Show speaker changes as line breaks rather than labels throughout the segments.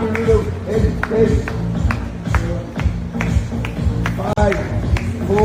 5, 4, 3,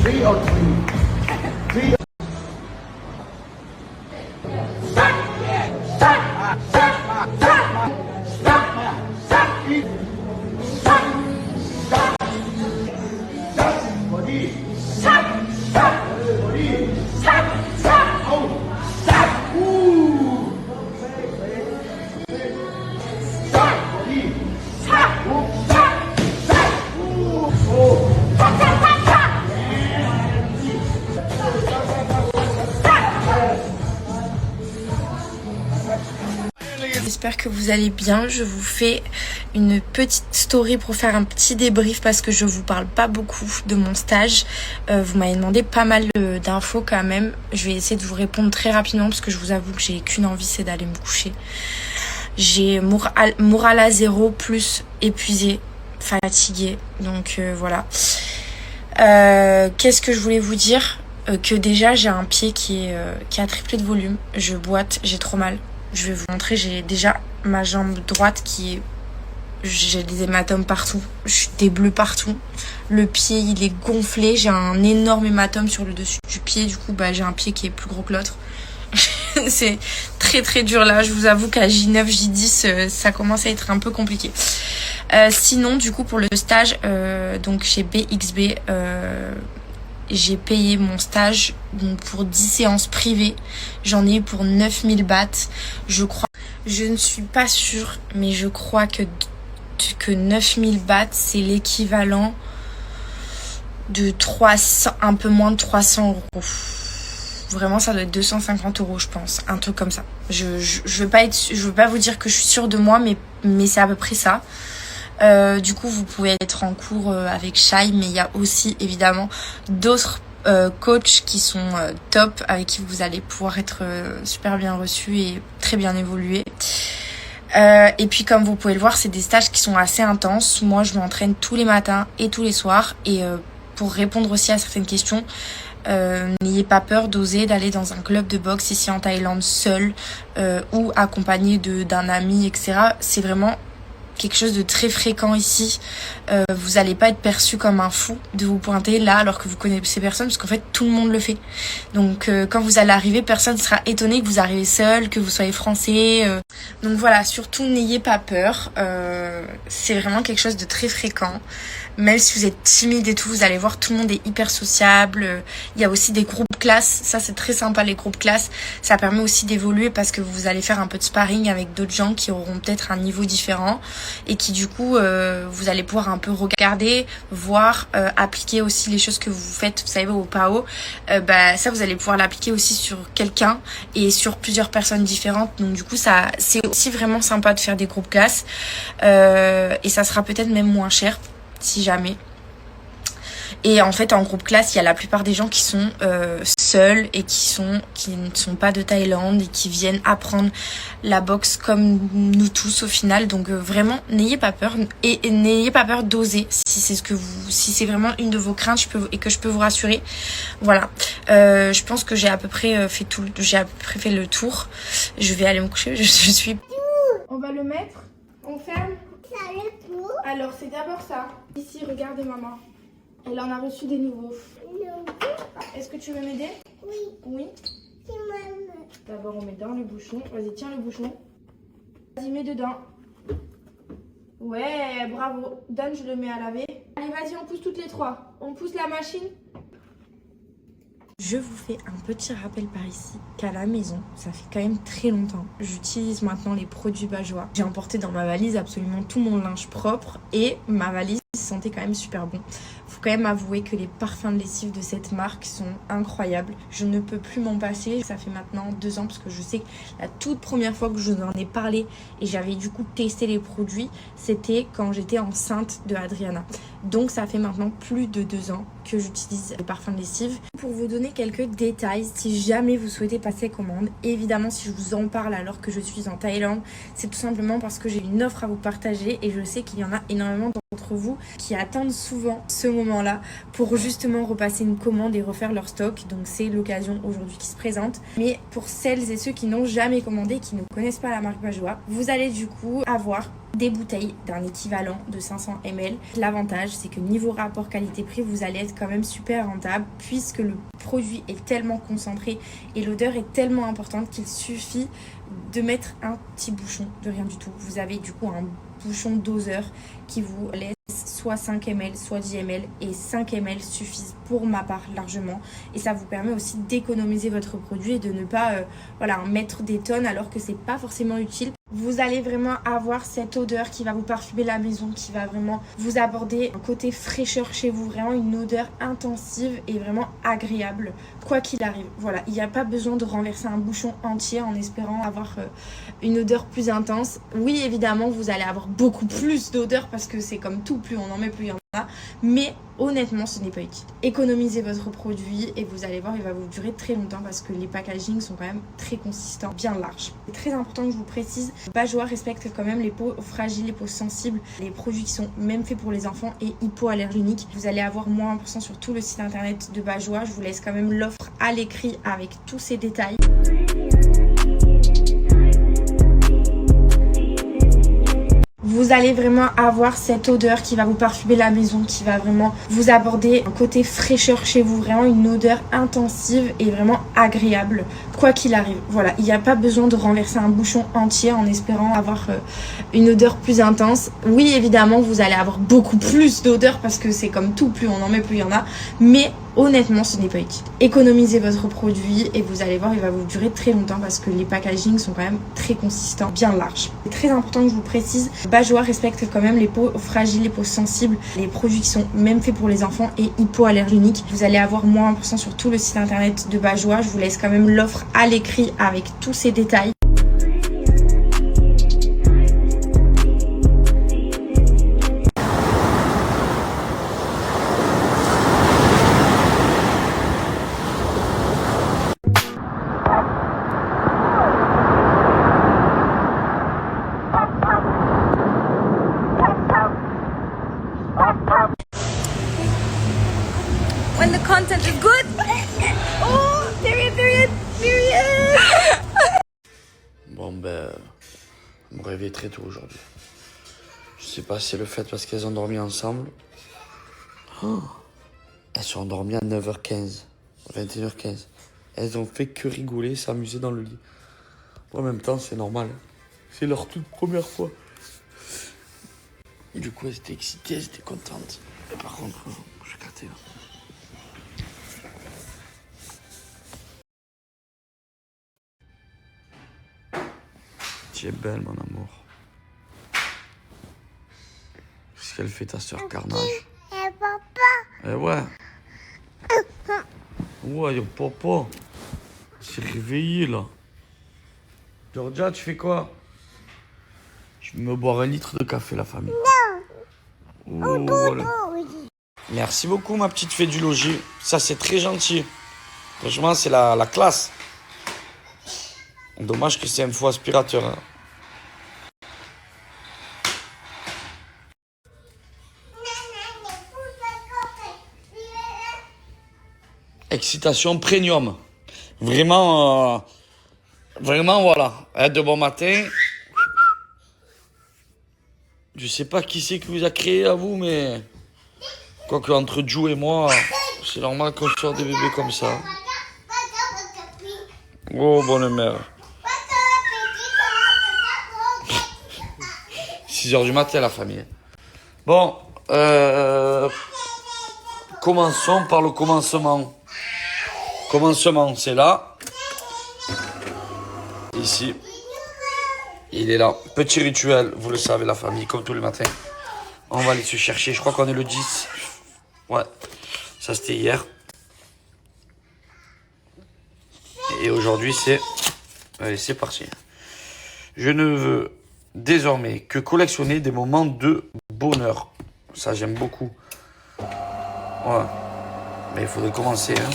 3 or 3.
J'espère que vous allez bien. Je vous fais une petite story pour faire un petit débrief parce que je vous parle pas beaucoup de mon stage. Vous m'avez demandé pas mal d'infos quand même. Je vais essayer de vous répondre très rapidement parce que je vous avoue que j'ai qu'une envie, c'est d'aller me coucher. J'ai morale à zéro, plus épuisée, fatiguée. Donc voilà. Qu'est-ce que je voulais vous dire? Que déjà j'ai un pied qui a triplé de volume. Je boite, j'ai trop mal. Je vais vous montrer, j'ai déjà ma jambe droite j'ai des hématomes partout, j'ai des bleus partout. Le pied il est gonflé, j'ai un énorme hématome sur le dessus du pied. Du coup j'ai un pied qui est plus gros que l'autre. C'est très très dur là, je vous avoue qu'à J9, J10 ça commence à être un peu compliqué. Sinon du coup pour le stage, donc chez BXB, j'ai payé mon stage donc pour 10 séances privées. J'en ai eu pour 9000 bahts. Je crois, je ne suis pas sûre, mais je crois que 9000 bahts, c'est l'équivalent de 300, un peu moins de 300 euros. Vraiment, ça doit être 250 euros, je pense. Un truc comme ça. Je veux pas vous dire que je suis sûre de moi, mais c'est à peu près ça. Du coup, vous pouvez être en cours avec Shai, mais il y a aussi évidemment d'autres coachs qui sont top, avec qui vous allez pouvoir être super bien reçus et très bien évoluer. Et puis comme vous pouvez le voir, c'est des stages qui sont assez intenses. Moi, je m'entraîne tous les matins et tous les soirs. Et pour répondre aussi à certaines questions, n'ayez pas peur d'oser d'aller dans un club de boxe ici en Thaïlande seul ou accompagné d'un ami, etc. C'est vraiment quelque chose de très fréquent ici. Vous n'allez pas être perçu comme un fou de vous pointer là alors que vous connaissez personne, parce qu'en fait tout le monde le fait. Donc quand vous allez arriver, personne ne sera étonné que vous arrivez seul, que vous soyez français. Donc voilà, surtout n'ayez pas peur. C'est vraiment quelque chose de très fréquent. Même si vous êtes timide et tout, vous allez voir, tout le monde est hyper sociable. Il y a aussi des groupes classes. Ça, c'est très sympa, les groupes classes. Ça permet aussi d'évoluer parce que vous allez faire un peu de sparring avec d'autres gens qui auront peut-être un niveau différent et qui, du coup, vous allez pouvoir un peu regarder, voir, appliquer aussi les choses que vous faites, vous savez, au PAO. Ça, vous allez pouvoir l'appliquer aussi sur quelqu'un et sur plusieurs personnes différentes. Donc, du coup, ça, c'est aussi vraiment sympa de faire des groupes classes. Et ça sera peut-être même moins cher, si jamais. Et en fait, en groupe classe, il y a la plupart des gens qui sont seuls et qui ne sont pas de Thaïlande et qui viennent apprendre la boxe comme nous tous au final. Donc vraiment, n'ayez pas peur et n'ayez pas peur d'oser si c'est vraiment une de vos craintes et que je peux vous rassurer. Voilà. Je pense que j'ai à peu près fait le tour. Je vais aller me coucher. Je suis. On va le mettre. On ferme. Alors c'est d'abord ça. Ici, regardez maman. Elle en a reçu des nouveaux. Est-ce que tu veux m'aider? Oui. Oui. D'abord on met dans le bouchon. Vas-y, tiens le bouchon. Vas-y, mets dedans. Ouais, bravo. Donne, je le mets à laver. Allez, vas-y, on pousse toutes les trois. On pousse la machine. Je vous fais un petit rappel par ici qu'à la maison, ça fait quand même très longtemps. J'utilise maintenant les produits Bajoa. J'ai emporté dans ma valise absolument tout mon linge propre et ma valise sentait quand même super bon. Faut quand même avouer que les parfums de lessive de cette marque sont incroyables. Je ne peux plus m'en passer. Ça fait maintenant 2 ans parce que je sais que la toute première fois que je vous en ai parlé et j'avais du coup testé les produits, c'était quand j'étais enceinte de Adriana. Donc ça fait maintenant plus de 2 ans que j'utilise les parfums de lessive. Pour vous donner quelques détails, si jamais vous souhaitez passer commande, évidemment si je vous en parle alors que je suis en Thaïlande, c'est tout simplement parce que j'ai une offre à vous partager et je sais qu'il y en a énormément d'entre vous qui attendent souvent ce moment-là pour justement repasser une commande et refaire leur stock. Donc c'est l'occasion aujourd'hui qui se présente. Mais pour celles et ceux qui n'ont jamais commandé, qui ne connaissent pas la marque Bajoa, vous allez du coup avoir des bouteilles d'un équivalent de 500 ml. L'avantage, c'est que niveau rapport qualité-prix, vous allez être quand même super rentable puisque le produit est tellement concentré et l'odeur est tellement importante qu'il suffit de mettre un petit bouchon de rien du tout. Vous avez du coup un bouchon doseur qui vous laisse soit 5 ml, soit 10 ml, et 5 ml suffisent pour ma part largement, et ça vous permet aussi d'économiser votre produit et de ne pas en mettre des tonnes alors que c'est pas forcément utile. Vous allez vraiment avoir cette odeur qui va vous parfumer la maison, qui va vraiment vous apporter un côté fraîcheur chez vous, vraiment une odeur intensive et vraiment agréable quoi qu'il arrive. Voilà, il n'y a pas besoin de renverser un bouchon entier en espérant avoir une odeur plus intense. Oui, évidemment, vous allez avoir beaucoup plus d'odeur parce que c'est comme tout, plus on en met, plus il y en a. Mais honnêtement, ce n'est pas utile. Économisez votre produit et vous allez voir, il va vous durer très longtemps parce que les packagings sont quand même très consistants, bien larges. C'est très important que je vous précise, Bajoa respecte quand même les peaux fragiles, les peaux sensibles, les produits qui sont même faits pour les enfants et hypoallergéniques. Vous allez avoir moins 1% sur tout le site internet de Bajoa. Je vous laisse quand même l'offre à l'écrit avec tous ces détails. Vous allez vraiment avoir cette odeur qui va vous parfumer la maison, qui va vraiment vous apporter un côté fraîcheur chez vous, vraiment une odeur intensive et vraiment agréable quoi qu'il arrive. Voilà, il n'y a pas besoin de renverser un bouchon entier en espérant avoir une odeur plus intense. Oui, évidemment, vous allez avoir beaucoup plus d'odeur parce que c'est comme tout, plus on en met, plus il y en a. Mais honnêtement, ce n'est pas utile. Économisez votre produit et vous allez voir, il va vous durer très longtemps parce que les packagings sont quand même très consistants, bien larges. C'est très important que je vous précise, Bajoa respecte quand même les peaux fragiles, les peaux sensibles, les produits qui sont même faits pour les enfants et hypoallergéniques. Vous allez avoir moins 1% sur tout le site internet de Bajoa. Je vous laisse quand même l'offre à l'écrit avec tous ces détails.
When the content is good. Oh, period.
Bon je me réveille très tôt aujourd'hui. Je sais pas si c'est le fait parce qu'elles ont dormi ensemble. Oh, elles sont endormies à 9h15, 21h15. Elles ont fait que rigoler, s'amuser dans le lit. En même temps, c'est normal. C'est leur toute première fois. Du coup, elles étaient excitées, elles étaient contentes. Et par contre, je suis gâté là. Tu es belle, mon amour. Qu'est-ce qu'elle fait, ta soeur Carnage?
Et papa.
Eh ouais. Ouais, yo, papa. C'est réveillé, là. Georgia, tu fais quoi? Je vais me boire 1 litre de café, la famille. Non. Oh, voilà. Merci beaucoup, ma petite fée du logis. Ça, c'est très gentil. Franchement, c'est la classe. Dommage que c'est un faux aspirateur. Hein. Excitation premium. Vraiment, voilà. De bon matin. Je sais pas qui c'est qui vous a créé à vous, mais... Quoique entre Jou et moi, c'est normal qu'on sorte des bébés comme ça. Oh, bonne mère. 6h du matin, la famille. Bon, commençons par le commencement. Commencement, c'est là. Ici. Il est là. Petit rituel, vous le savez, la famille, comme tous les matins. On va aller se chercher. Je crois qu'on est le 10. Ouais, ça c'était hier. Et aujourd'hui, c'est... Allez, c'est parti. Je ne veux désormais que collectionner des moments de bonheur. Ça, j'aime beaucoup. Ouais. Mais il faudrait commencer. Hein.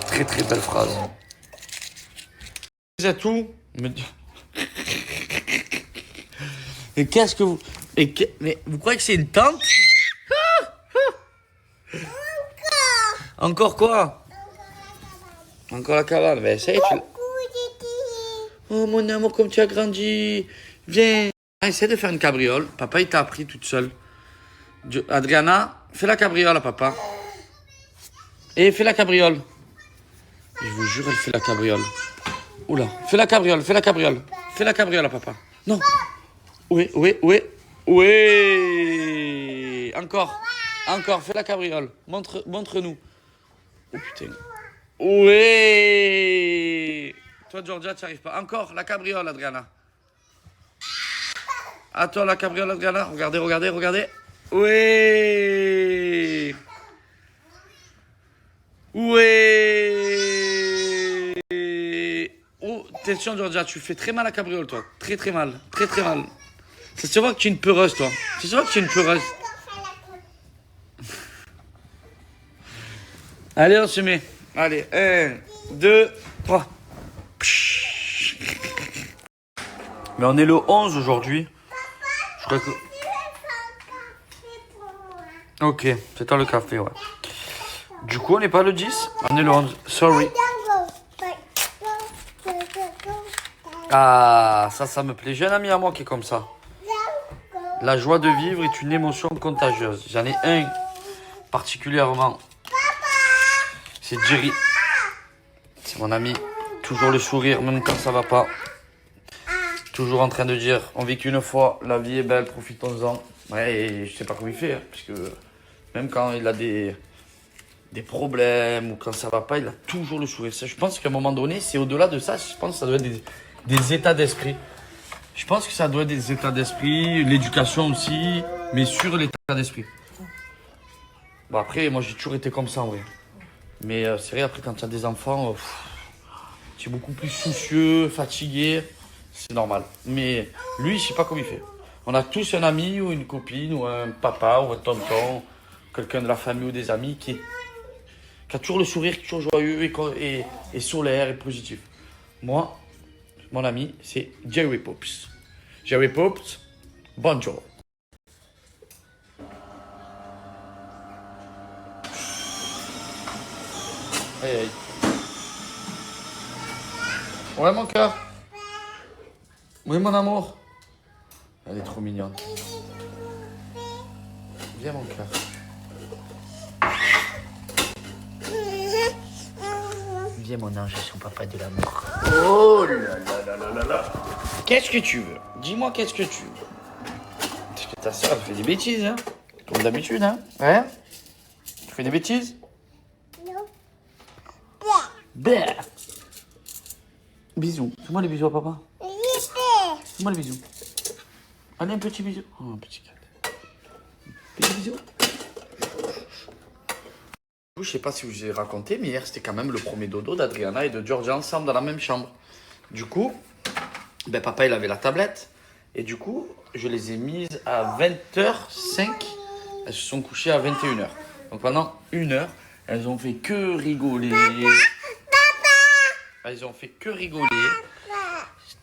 Très, très belle phrase. C'est tout. Mais qu'est-ce que vous... Mais vous croyez que c'est une tente? Encore quoi? Encore la cabane. Ben ça y est, tu... Oh mon amour, comme tu as grandi. Viens. Ah, essaie de faire une cabriole. Papa, il t'a appris toute seule. Adriana, fais la cabriole à papa. Et fais la cabriole. Je vous jure, elle fait la cabriole. Oula, fais la cabriole, fais la cabriole. Fais la cabriole à papa. Non. Oui. Encore, fais la cabriole. Montre-nous. Oh putain. Oui. Toi, Georgia, tu n'y arrives pas. Encore, la cabriole, Adriana. À toi, la cabriole, Adriana. Regardez. Oui. Oh, attention, Georgia, tu fais très mal à la cabriole, toi. Très mal. Très mal. Ça se voit que tu es une peureuse, toi. Allez, on se met. Allez, 1, 2, 3. Mais on est le 11 aujourd'hui. Je crois que... Ok, c'est toi le café, ouais. Du coup, on n'est pas le 10, on est le 11. Sorry. Ah, ça me plaît. J'ai un ami à moi qui est comme ça. La joie de vivre est une émotion contagieuse. J'en ai un particulièrement. C'est Jerry. C'est mon ami. Toujours le sourire, même quand ça va pas. Toujours en train de dire, on vit qu'une fois, la vie est belle, profitons-en. Ouais, et je sais pas comment il fait, hein, parce que même quand il a des problèmes ou quand ça va pas, il a toujours le sourire. Ça, je pense qu'à un moment donné, c'est au-delà de ça. Je pense que ça doit être des états d'esprit. Je pense que ça doit être des états d'esprit, l'éducation aussi, mais sur l'état d'esprit. Bon, après, moi, j'ai toujours été comme ça, en vrai. Mais c'est vrai, après, quand tu as des enfants, tu es beaucoup plus soucieux, fatigué. C'est normal. Mais lui, je sais pas comment il fait. On a tous un ami ou une copine ou un papa ou un tonton, quelqu'un de la famille ou des amis qui a toujours le sourire, toujours joyeux et solaire et positif. Moi, mon ami, c'est Jerry Pops. Jerry Pops, bonjour. Aïe. Ouais, mon cœur. Oui, mon amour. Elle est trop mignonne. Viens, mon cœur. Viens, mon ange, son papa de l'amour. Oh là là. Qu'est-ce que tu veux? Dis-moi, qu'est-ce que tu veux? Parce que ta soeur, elle fait des bêtises, hein? Comme d'habitude, hein? Ouais? Tu fais des bêtises?
Non.
Bah. Bisous. Fais-moi les bisous à papa. Fais-moi les bisous. Allez, un petit bisou. Oh, un petit cat. Petit bisou. Je sais pas si je vous ai raconté, mais hier, c'était quand même le premier dodo d'Adriana et de Georgia ensemble dans la même chambre. Du coup, ben, papa, il avait la tablette. Et du coup, je les ai mises à 20h05. Elles se sont couchées à 21h. Donc pendant 1 heure, elles ont fait que rigoler. Elles ont fait que rigoler.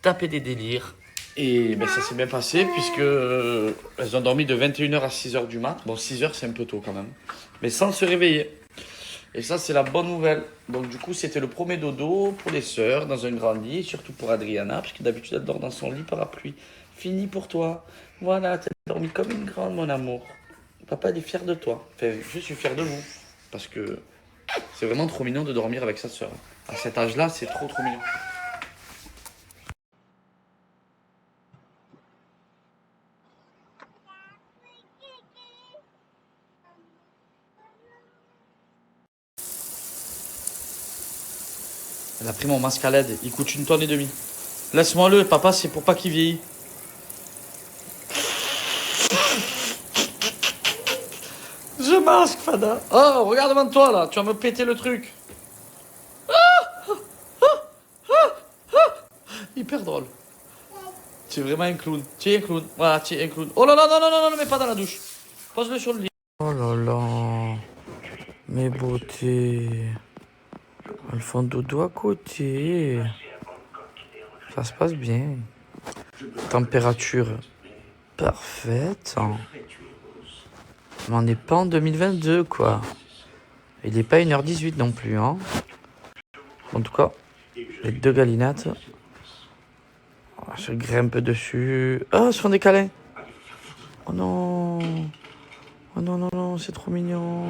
Taper des délires. Et ben, ça s'est bien passé puisque elles ont dormi de 21h à 6h du mat. Bon, 6h, c'est un peu tôt quand même. Mais sans se réveiller. Et ça, c'est la bonne nouvelle. Donc, du coup, c'était le premier dodo pour les sœurs dans un grand lit, surtout pour Adriana, puisque d'habitude, elle dort dans son lit parapluie. Fini pour toi. Voilà, tu as dormi comme une grande, mon amour. Papa, il est fier de toi. Enfin, je suis fier de vous. Parce que c'est vraiment trop mignon de dormir avec sa sœur. À cet âge-là, c'est trop mignon. Elle a pris mon masque à LED, il coûte 1,5 tonne. Laisse-moi-le, papa, c'est pour pas qu'il vieillit. Je masque, Fada. Oh, regarde devant toi, là, tu vas me péter le truc. Hyper drôle. Tu es vraiment un clown. Tu es un clown. Voilà, tu es un clown. Oh là là, non, mais pas dans la douche. Pose-le sur le lit. Oh là là. Mes beautés. Elles font dodo à côté. Ça se passe bien. Température Parfaite. Mais on n'est pas en 2022, quoi. Il n'est pas 1h18 non plus, hein. En tout cas, les deux galinates. Je grimpe dessus. Oh, ils se font des câlins. Oh non. Oh non, non, non, c'est trop mignon.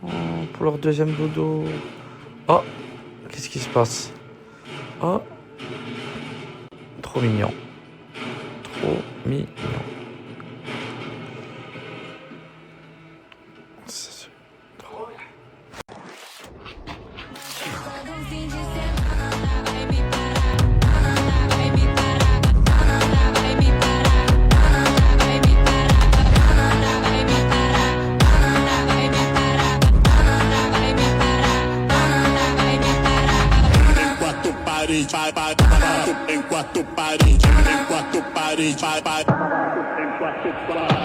Oh, pour leur deuxième dodo. Oh, qu'est-ce qui se passe? Oh, trop mignon. Trop mignon.
Em quatro paredes, em quatro paredes, vai, vai. Em quatro paredes.